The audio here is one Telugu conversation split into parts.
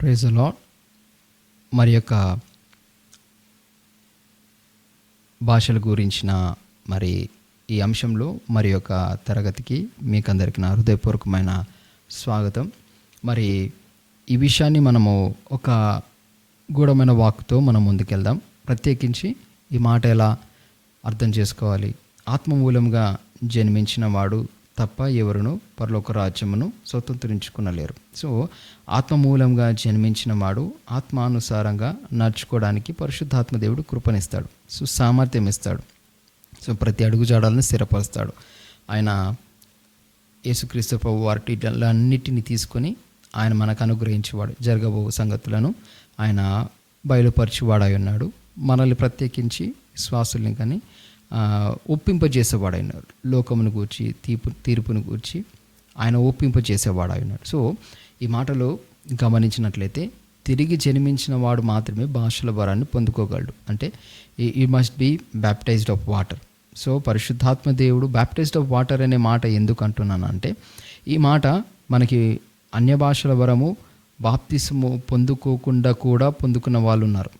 Praise the lord. మరి యొక్క భాషల గురించిన మరి ఈ అంశంలో మరి యొక్క తరగతికి మీకందరికీ నా హృదయపూర్వకమైన స్వాగతం. మరి ఈ విషయాన్ని మనము ఒక గూఢమైన వాక్తో మనం ముందుకెళ్దాం. ప్రత్యేకించి ఈ మాట ఎలా అర్థం చేసుకోవాలి? ఆత్మమూలంగా జన్మించిన వాడు తప్ప ఎవరును పరలోక రాజ్యమును స్వతంత్రించుకునలేరు. సో ఆత్మమూలంగా జన్మించిన వాడు ఆత్మానుసారంగా నడుచుకోవడానికి పరిశుద్ధాత్మ దేవుడు కృపనిస్తాడు, సామర్థ్యం ఇస్తాడు. సో ప్రతి అడుగుజాడలను స్థిరపరుస్తాడు. ఆయన యేసుక్రీస్తు ప్రభు వాటిలన్నిటిని తీసుకొని ఆయన మనకు అనుగ్రహించేవాడు. జరగబో సంగతులను ఆయన బయలుపరిచేవాడై ఉన్నాడు. మనల్ని ప్రత్యేకించి విశ్వాసుల్ని కానీ ఒప్పింపజేసేవాడైనాడు. లోకమును గూర్చి తీర్పును గూర్చి ఆయన ఒప్పింపజేసేవాడై ఉన్నాడు. సో ఈ మాటలో గమనించినట్లయితే తిరిగి జన్మించిన వాడు మాత్రమే భాషల వరాన్ని పొందుకోగలడు. అంటే ఈ must be baptised of water. So పరిశుద్ధాత్మ దేవుడు బ్యాప్టైజ్డ్ ఆఫ్ వాటర్ అనే మాట ఎందుకు అంటున్నాను అంటే, ఈ మాట మనకి అన్య భాషల వరము బాప్తిస్ము పొందుకోకుండా కూడా పొందుకున్న వాళ్ళు ఉన్నారు.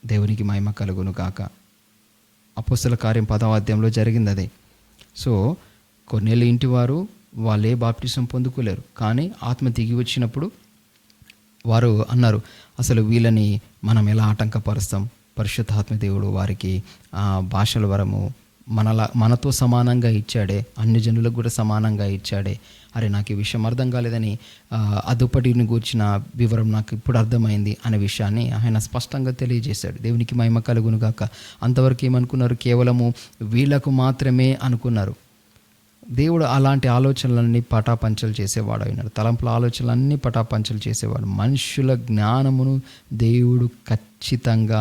దేవునికి మహిమ కలుగును గాక. అపోస్తల కార్యం 10వ అధ్యాయంలో జరిగింది అదే. సో కొన్నేళ్ళ ఇంటి వారు వాళ్ళే బాప్టిజం పొందుకోలేరు, కానీ ఆత్మ దిగి వచ్చినప్పుడు వారు అన్నారు, అసలు వీళ్ళని మనం ఎలా ఆటంకపరుస్తాం? పరిశుద్ధాత్మ దేవుడు వారికి భాషల వరము మనతో సమానంగా ఇచ్చాడే, అన్ని జనులకు కూడా సమానంగా ఇచ్చాడే. అరే నాకు ఈ విషయం అర్థం కాలేదని అదుపటిని గూర్చిన వివరం నాకు ఇప్పుడు అర్థమైంది అనే విషయాన్ని ఆయన స్పష్టంగా తెలియజేశాడు. దేవునికి మహిమ కలుగును గాక. అంతవరకు ఏమనుకున్నారు? కేవలము వీళ్ళకు మాత్రమే అనుకున్నారు. దేవుడు అలాంటి ఆలోచనలన్నీ పటాపంచలు చేసేవాడు అయినాడు. తలంపుల ఆలోచనలన్నీ పటాపంచలు చేసేవాడు. మనుషుల జ్ఞానమును దేవుడు ఖచ్చితంగా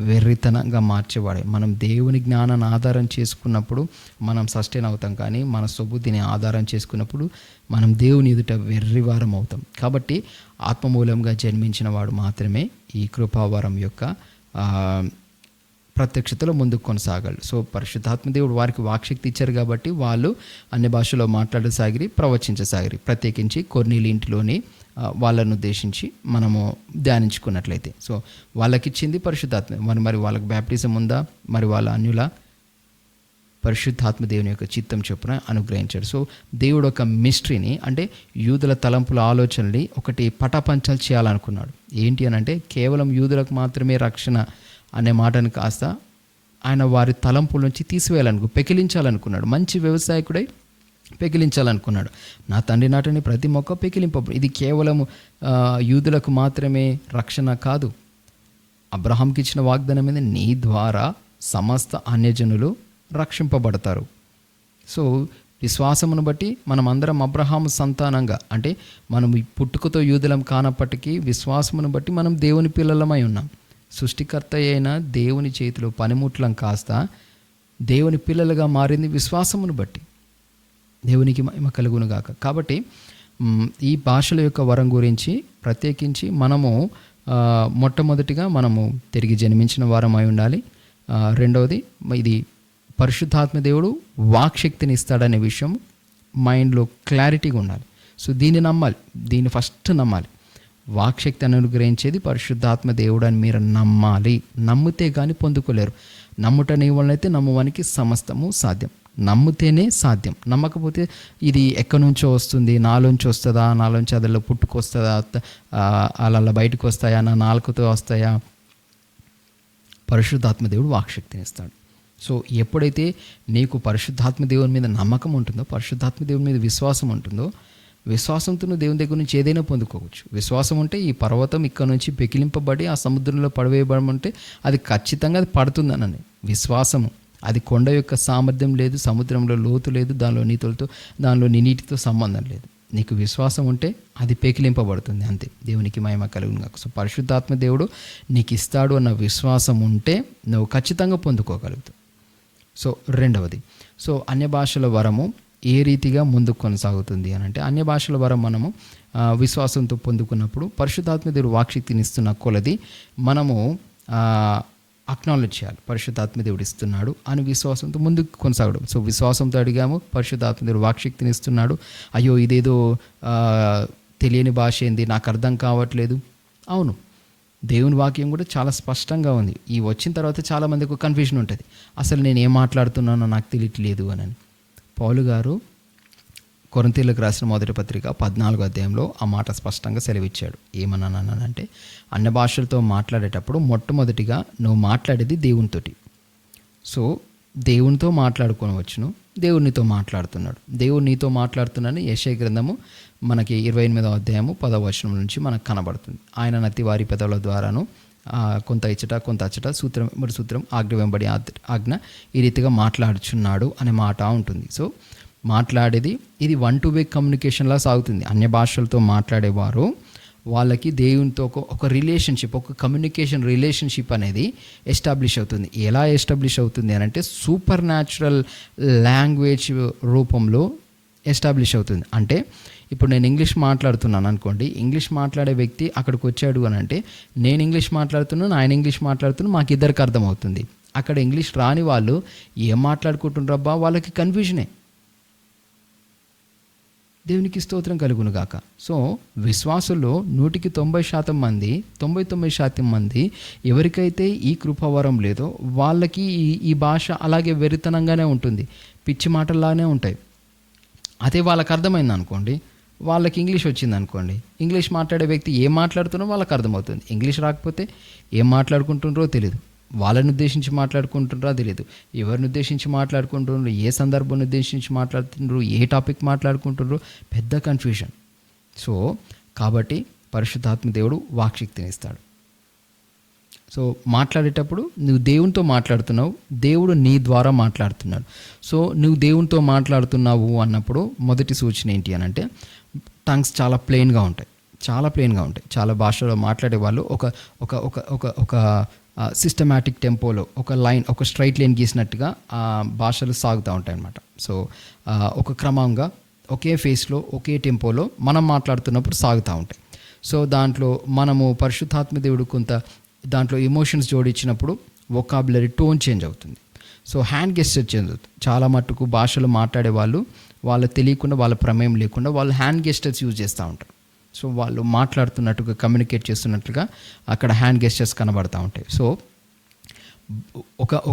వెర్రితనంగా మార్చేవాడే. మనం దేవుని జ్ఞానాన్ని ఆధారం చేసుకున్నప్పుడు మనం సస్టైన్ అవుతాం, కానీ మన సుబుద్ధిని ఆధారం చేసుకున్నప్పుడు మనం దేవుని ఎదుట వెర్రివారం అవుతాం. కాబట్టి ఆత్మమూలంగా జన్మించిన వాడు మాత్రమే ఈ కృపావరం యొక్క ప్రత్యక్షతలో ముందుకు కొనసాగాలి. సో పరిశుద్ధాత్మ దేవుడు వారికి వాక్శక్తి ఇచ్చారు కాబట్టి వాళ్ళు అన్ని భాషలో మాట్లాడసాగిరి, ప్రవచించసాగిరి. ప్రత్యేకించి కొర్నేలి ఇంటిలోని వాళ్ళను ఉద్దేశించి మనము ధ్యానించుకున్నట్లయితే, సో వాళ్ళకిచ్చింది పరిశుద్ధాత్మ. మరి వాళ్ళకి బ్యాప్టిజం ఉందా? మరి వాళ్ళ అన్యుల పరిశుద్ధాత్మ దేవుని యొక్క చిత్తం చొప్పున అనుగ్రహించాడు. సో దేవుడు ఒక మిస్టరీని, అంటే యూదుల తలంపుల ఆలోచనని ఒకటి పటాపంచలు చేయాలనుకున్నాడు. ఏంటి అని అంటే, కేవలం యూదులకు మాత్రమే రక్షణ అనే మాటను కాస్త ఆయన వారి తలంపుల నుంచి పెకిలించాలనుకున్నాడు. మంచి వ్యవసాయకుడై పెకిలించాలనుకున్నాడు. నా తండ్రి నాటని ప్రతి మొక్క పెకిలింపబడు. ఇది కేవలం యూదులకు మాత్రమే రక్షణ కాదు. అబ్రహాంకి ఇచ్చిన వాగ్దానం మీద నీ ద్వారా సమస్త అన్యజనులు రక్షింపబడతారు. సో విశ్వాసమును బట్టి మనం అందరం అబ్రహాము సంతానంగా, అంటే మనం పుట్టుకతో యూదులం కానప్పటికీ విశ్వాసమును బట్టి మనం దేవుని పిల్లలమై ఉన్నాం. సృష్టికర్త అయిన దేవుని చేతిలో పనిముట్లం కాస్త దేవుని పిల్లలుగా మారింది విశ్వాసమును బట్టి. దేవునికి మహిమ కలుగును గాక. కాబట్టి ఈ భాషల యొక్క వరం గురించి ప్రత్యేకించి మనము మొట్టమొదటిగా మనము తిరిగి జన్మించిన వారమై ఉండాలి. రెండవది, ఇది పరిశుద్ధాత్మ దేవుడు వాక్శక్తిని ఇస్తాడనే విషయం మైండ్లో క్లారిటీగా ఉండాలి. సో దీన్ని నమ్మాలి, దీన్ని ఫస్ట్ నమ్మాలి. వాక్శక్తి అనుగ్రహించేది పరిశుద్ధాత్మ దేవుడు అని మీరు నమ్మాలి. నమ్మితే కానీ పొందుకోలేరు. నమ్ముట నీ వలనైతే నమ్మువానికి సమస్తము సాధ్యం. నమ్మితేనే సాధ్యం. నమ్మకపోతే ఇది ఎక్కడి నుంచో వస్తుంది, నాలోంచి వస్తుందా, నాలోంచి అదల్లో పుట్టుకొస్తుందా, అలా బయటకు వస్తాయా, నా నాలుకతో వస్తాయా? పరిశుద్ధాత్మ దేవుడు వాక్శక్తిని ఇస్తాడు. సో ఎప్పుడైతే నీకు పరిశుద్ధాత్మ దేవుని మీద నమ్మకం ఉంటుందో, పరిశుద్ధాత్మ దేవుని మీద విశ్వాసం ఉంటుందో, విశ్వాసంతో నువ్వు దేవుని దగ్గర నుంచి ఏదైనా పొందుకోవచ్చు. విశ్వాసం ఉంటే ఈ పర్వతం ఇక్కడ నుంచి పెకిలింపబడి ఆ సముద్రంలో పడవేయబడమంటే అది ఖచ్చితంగా అది పడుతుందనని విశ్వాసము. అది కొండ యొక్క సామర్థ్యం లేదు, సముద్రంలో లోతు లేదు, దానిలో నీటితో సంబంధం లేదు. నీకు విశ్వాసం ఉంటే అది పెకిలింపబడుతుంది, అంతే. దేవునికి మహిమ కలుగును. సో పరిశుద్ధాత్మ దేవుడు నీకు ఇస్తాడు అన్న విశ్వాసం ఉంటే నువ్వు ఖచ్చితంగా పొందుకోగలుగుతావు. సో రెండవది, సో అన్య భాషల వరము ఏ రీతిగా ముందుకు కొనసాగుతుంది అని అంటే, అన్య భాషల వరం మనము విశ్వాసంతో పొందుకున్నప్పుడు పరిశుద్ధాత్మ దేవుడు వాక్శక్తిని ఇస్తున్న కొలది మనము అక్నాలెడ్జ్ చేయాలి. పరిశుద్ధాత్మ దేవుడు ఇస్తున్నాడు అని విశ్వాసంతో ముందుకు కొనసాగడం. సో విశ్వాసంతో అడిగాము, పరిశుద్ధాత్మ దేవుడు వాక్శక్తిని ఇస్తున్నాడు. అయ్యో ఇదేదో తెలియని భాష ఏంది, నాకు అర్థం కావట్లేదు. అవును, దేవుని వాక్యం కూడా చాలా స్పష్టంగా ఉంది. ఈ వచ్చిన తర్వాత చాలామందికి కన్ఫ్యూజన్ ఉంటుంది, అసలు నేను ఏం మాట్లాడుతున్నానో నాకు తెలియట్లేదు అని. పౌలు గారు కొరింథీయులకు రాసిన మొదటి పత్రిక 14వ అధ్యాయంలో ఆ మాట స్పష్టంగా సెలవిచ్చాడు. ఏమన్నానంటే, అన్య భాషలతో మాట్లాడేటప్పుడు మొట్టమొదటిగా నువ్వు మాట్లాడేది దేవునితోటి. సో దేవునితో మాట్లాడుకోవచ్చును, దేవుడు నీతో మాట్లాడుతున్నాడు. దేవుడు నీతో మాట్లాడుతున్నాడని యెషయా గ్రంథము మనకి 28వ అధ్యాయము 10వ వచనం నుంచి మనకు కనబడుతుంది. ఆయన నత్తి వారి పెదవుల ద్వారాను కొంత ఇచ్చట కొంత అచ్చట, సూత్రం వెంబడి సూత్రం, ఆజ్ఞ వెంబడి ఆజ్ఞ, ఈ రీతిగా మాట్లాడుచున్నాడు అనే మాట ఉంటుంది. సో మాట్లాడేది ఇది 1 to 1 కమ్యూనికేషన్లా సాగుతుంది. అన్య భాషలతో మాట్లాడేవారు వాళ్ళకి దేవునితో ఒక రిలేషన్షిప్, ఒక కమ్యూనికేషన్ రిలేషన్షిప్ అనేది ఎస్టాబ్లిష్ అవుతుంది. ఎలా ఎస్టాబ్లిష్ అవుతుంది అని అంటే సూపర్ న్యాచురల్ లాంగ్వేజ్ రూపంలో ఎస్టాబ్లిష్ అవుతుంది. అంటే ఇప్పుడు నేను ఇంగ్లీష్ మాట్లాడుతున్నాను అనుకోండి, ఇంగ్లీష్ మాట్లాడే వ్యక్తి అక్కడికి వచ్చాడు అని అంటే నేను ఇంగ్లీష్ మాట్లాడుతున్నాను, ఆయన ఇంగ్లీష్ మాట్లాడుతున్నాను, మాకు ఇద్దరికి అర్థమవుతుంది. అక్కడ ఇంగ్లీష్ రాని వాళ్ళు ఏం మాట్లాడుకుంటున్నారబ్బా, వాళ్ళకి కన్ఫ్యూజనే. దేవునికి స్తోత్రం కలుగును గాక. సో విశ్వాసుల్లో 100% మంది, 99% మంది ఎవరికైతే ఈ కృపావరం లేదో వాళ్ళకి ఈ భాష అలాగే వెరితనంగానే ఉంటుంది, పిచ్చి మాటల్లానే ఉంటాయి. అదే వాళ్ళకి అర్థమైంది అనుకోండి, వాళ్ళకి ఇంగ్లీష్ వచ్చింది అనుకోండి, ఇంగ్లీష్ మాట్లాడే వ్యక్తి ఏం మాట్లాడుతున్నారో వాళ్ళకి అర్థమవుతుంది. ఇంగ్లీష్ రాకపోతే ఏం మాట్లాడుకుంటున్నారో తెలియదు, వాళ్ళని ఉద్దేశించి మాట్లాడుకుంటున్నారో తెలియదు, ఎవరిని ఉద్దేశించి మాట్లాడుకుంటున్నారు, ఏ సందర్భాన్ని ఉద్దేశించి మాట్లాడుతున్నారు, ఏ టాపిక్ మాట్లాడుకుంటున్నారో పెద్ద కన్ఫ్యూజన్. సో కాబట్టి పరిశుద్ధాత్మ దేవుడు వాక్శక్తిని ఇస్తాడు. సో మాట్లాడేటప్పుడు నువ్వు దేవునితో మాట్లాడుతున్నావు, దేవుడు నీ ద్వారా మాట్లాడుతున్నాడు. సో నువ్వు దేవునితో మాట్లాడుతున్నావు అన్నప్పుడు మొదటి సూచన ఏంటి అని అంటే, టంగ్స్ చాలా ప్లెయిన్గా ఉంటాయి, చాలా భాషలో మాట్లాడే వాళ్ళు ఒక సిస్టమాటిక్ టెంపోలో ఒక లైన్, ఒక స్ట్రైట్ లైన్ గీసినట్టుగా ఆ భాషలు సాగుతూ ఉంటాయి అన్నమాట. సో ఒక క్రమంగా ఒకే ఫేస్లో ఒకే టెంపోలో మనం మాట్లాడుతున్నప్పుడు సాగుతూ ఉంటాయి. సో దాంట్లో మనము పరిశుద్ధాత్మ దేవుడు కొంత దాంట్లో ఎమోషన్స్ జోడించినప్పుడు వొకాబులరీ టోన్ చేంజ్ అవుతుంది. సో హ్యాండ్ గెస్చర్ చేంజ్ అవుతుంది. చాలా మట్టుకు భాషలు మాట్లాడే వాళ్ళు వాళ్ళకి తెలియకుండా, వాళ్ళ ప్రమేయం లేకుండా వాళ్ళు హ్యాండ్ గెస్చర్స్ యూజ్ చేస్తూ ఉంటారు. సో వాళ్ళు మాట్లాడుతున్నట్టుగా, కమ్యూనికేట్ చేస్తున్నట్లుగా అక్కడ హ్యాండ్ గెస్చర్స్ కనబడుతూ ఉంటాయి. సో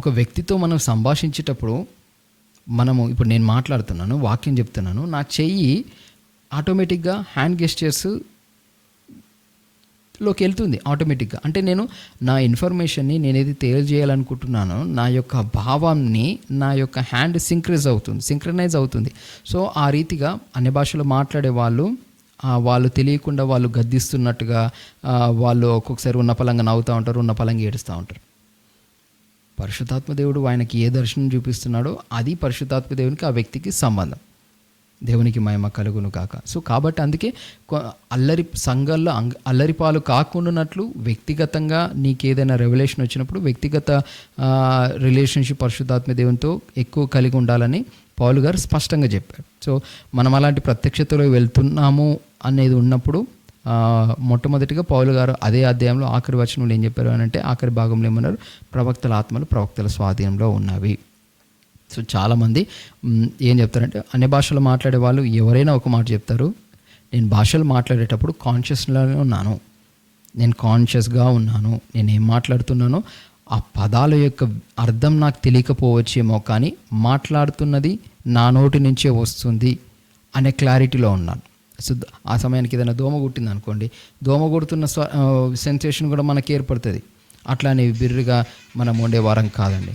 ఒక వ్యక్తితో మనం సంభాషించేటప్పుడు మనము ఇప్పుడు నేను మాట్లాడుతున్నాను, వాక్యం చెప్తున్నాను, నా చెయ్యి ఆటోమేటిక్గా హ్యాండ్ గెస్చర్స్ లోకి వెళ్తుంది ఆటోమేటిక్గా. అంటే నేను నా ఇన్ఫర్మేషన్ని నేనేది తెలియజేయాలనుకుంటున్నానో నా యొక్క భావాన్ని నా యొక్క హ్యాండ్ సింక్రనైజ్ అవుతుంది. సో ఆ రీతిగా అన్ని భాషలో మాట్లాడే వాళ్ళు తెలియకుండా వాళ్ళు గద్దిస్తున్నట్టుగా వాళ్ళు ఒక్కొక్కసారి ఉన్న పలంగా నవ్వుతూ ఉంటారు, ఉన్న పలంగా ఏడుస్తూ ఉంటారు. పరిశుద్ధాత్మ దేవుడు ఆయనకి ఏ దర్శనం చూపిస్తున్నాడో అది పరిశుద్ధాత్మ దేవునికి ఆ వ్యక్తికి సంబంధం. దేవునికి మహిమ కలుగును కాక. సో కాబట్టి అందుకే సంఘాల్లో అల్లరిపాలు కాకుండానట్లు వ్యక్తిగతంగా నీకేదైనా రెవల్యూషన్ వచ్చినప్పుడు వ్యక్తిగత రిలేషన్షిప్ పరిశుద్ధాత్మ దేవునితో ఎక్కువ కలిగి ఉండాలని పౌలు గారు స్పష్టంగా చెప్పారు. సో మనం అలాంటి ప్రత్యక్షతలో వెళ్తున్నాము అనేది ఉన్నప్పుడు మొట్టమొదటిగా పౌలు గారు అదే అధ్యాయంలో ఆఖరి వచనంలో ఏం చెప్పారు అని అంటే, ఆఖరి భాగంలో ఏమన్నారు, ప్రవక్తల ఆత్మలు ప్రవక్తల స్వాధీనంలో ఉన్నవి. సో చాలామంది ఏం చెప్తారంటే, అన్ని భాషలు మాట్లాడే వాళ్ళు ఎవరైనా ఒక మాట చెప్తారు, నేను భాషలు మాట్లాడేటప్పుడు కాన్షియస్లోనే ఉన్నాను, నేను కాన్షియస్గా ఉన్నాను, నేను ఏం మాట్లాడుతున్నానో ఆ పదాల యొక్క అర్థం నాకు తెలియకపోవచ్చేమో, కానీ మాట్లాడుతున్నది నా నోటి నుంచే వస్తుంది అనే క్లారిటీలో ఉన్నాను. సో ఆ సమయానికి ఏదైనా దోమ కుట్టింది అనుకోండి, దోమ కొడుతున్న సెన్సేషన్ కూడా మనకి ఏర్పడుతుంది. అట్లానే బిర్రుగా మనం ఉండే వారం కాదండి.